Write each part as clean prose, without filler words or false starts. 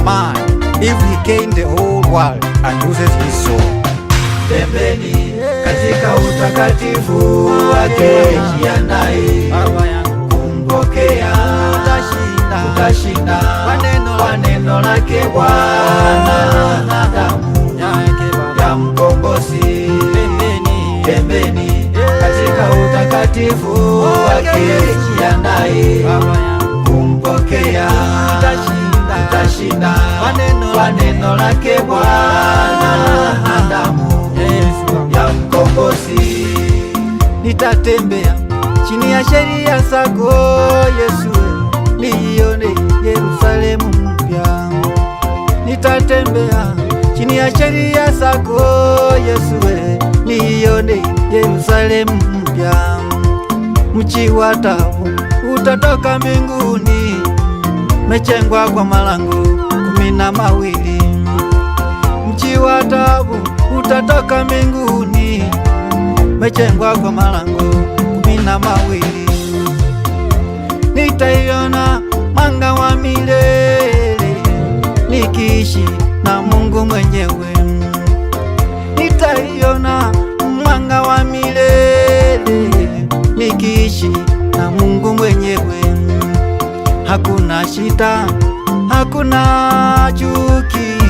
man if he gain the whole world and loses his soul? Tembeni katika utakatifu wake, jiandae kumpokea, utashinda kwa neno lake Bwana na damu ya mkombozi. Tembeni katika utakatifu wake, jiandae kumpokea, utashinda kwa neno lake Bwana na damu ya mkombozi. Nitatembea chini ya sheria zako Yesu, nione Yerusalemu mpya. Nitatembea chini ya sheria zako Yesu, nione Yerusalemu mpya. Mji wa taabu utatoka mbinguni, mechengwa kwa malango 12. Mji wa taabu utatoka mbinguni, mechengwa kwa malango 12. Nitaiona mwanga wa milele, nikiishi na Mungu mwenyewe. Nitaiona mwanga wa milele, nikiishi na Mungu mwenyewe. Hakuna shida, hakuna chuki,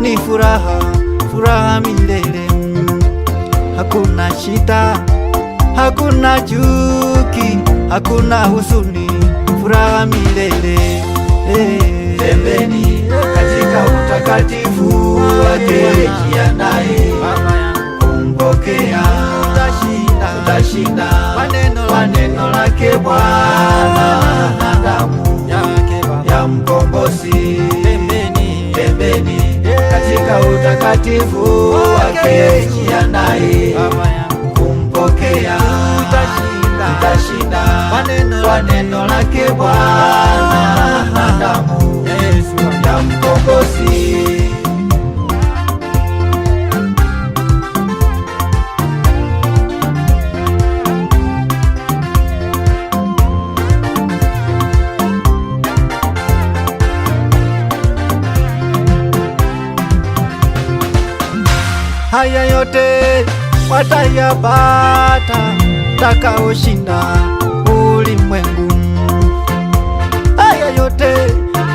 ni furaha, furaha milele. Hakuna shida, hakuna chuki, hakuna huzuni, furaha milele. Tembeni katika utakatifu wake, jiandae kumpokea, utashinda kwa neno lake Bwana na damu ya mkombozi. Tembeni katika utakatifu wake, jiandae kumpokea, utashinda kwa neno lake Bwana na damu ya mkombozi. Haya yote watayapata watakaoshinda ulimwengu. Haya yote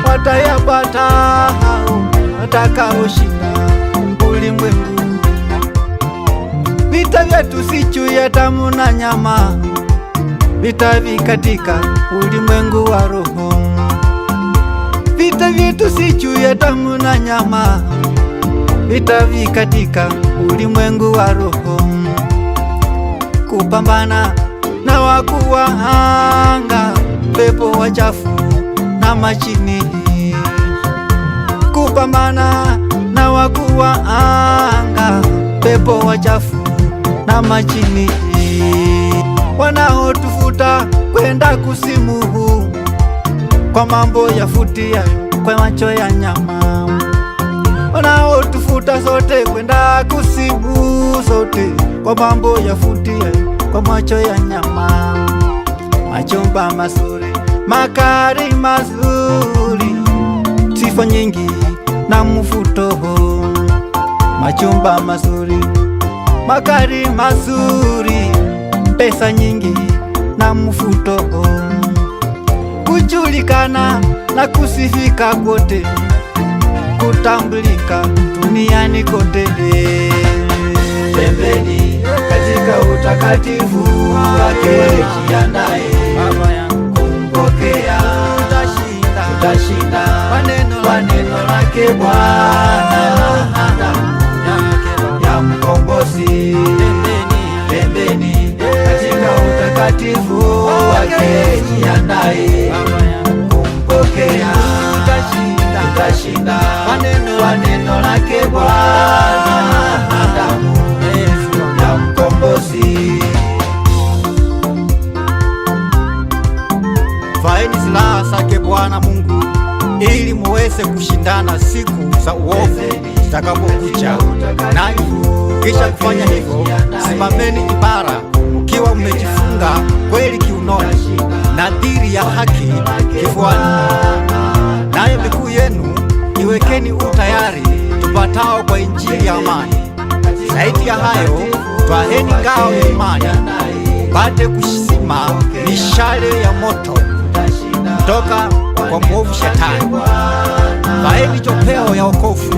watayapata watakaoshinda ulimwengu. Vita vyetu si juu ya damu na nyama, vita vikatika ulimwengu wa roho. Vita vyetu si juu ya damu na nyama, vita vikatika ulimwengu wa roho. Kupambana na wakuu wa anga, pepo wachafu na majini. Kupambana na wakuu wa anga, pepo wachafu na majini. Wanaotufuta kwenda kuzimu, kwa mambo ya futia kwa macho ya nyama. Wanaotufuta sote kwenda kuzimu, sote kwa mambo ya futia kwa macho ya nyama. Machumba mazuri, makari mazuri, sifa nyingi na mvuto. Machumba mazuri, makari mazuri, pesa nyingi na mvuto. Kujulikana na kusifika kote, kutambulika duniani kote. Tembeni katika utakatifu wake, jiandae kumpokea, utashinda kwa neno lake Bwana na damu ya mkombozi. Tembeni katika utakatifu wake, jiandae kumpokea, utashinda kwa neno lake Bwana na damu ya mkombozi. Vaeni silaha zake Bwana Mungu, ili muweze kushindana siku za uovu zitakapokuja. Nanyi kisha kufanya hivyo, simameni imara, mkiwa mmejifunga kweli kiunoni, nadhiri ya haki kifuani, nayo miguu yenu Jiwekeni utayari tupatao kwa injili ya amani. Zaidi ya hayo, twaheni ngao ya imani, pate kushima mishale ya moto kutoka kwa mwovu Shetani. Vaeni chopeo ya wokovu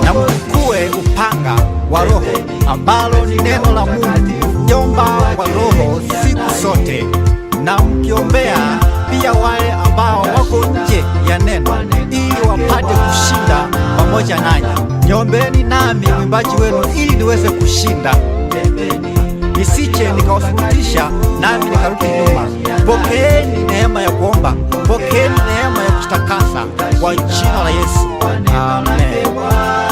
na mchukue upanga wa Roho, ambalo ni neno la Mungu, nyomba wa Roho siku zote, na mkiombea pia wale ambao wako nje ya neno, ili wapate kushinda pamoja nanyi. Niombeni nami mwimbaji wenu, ili niweze kushinda, nisije nikawasurutisha nami nikarudi nyuma. Pokeeni neema ya kuomba, pokeeni neema ya kujitakasa kwa jina la Yesu. Amen.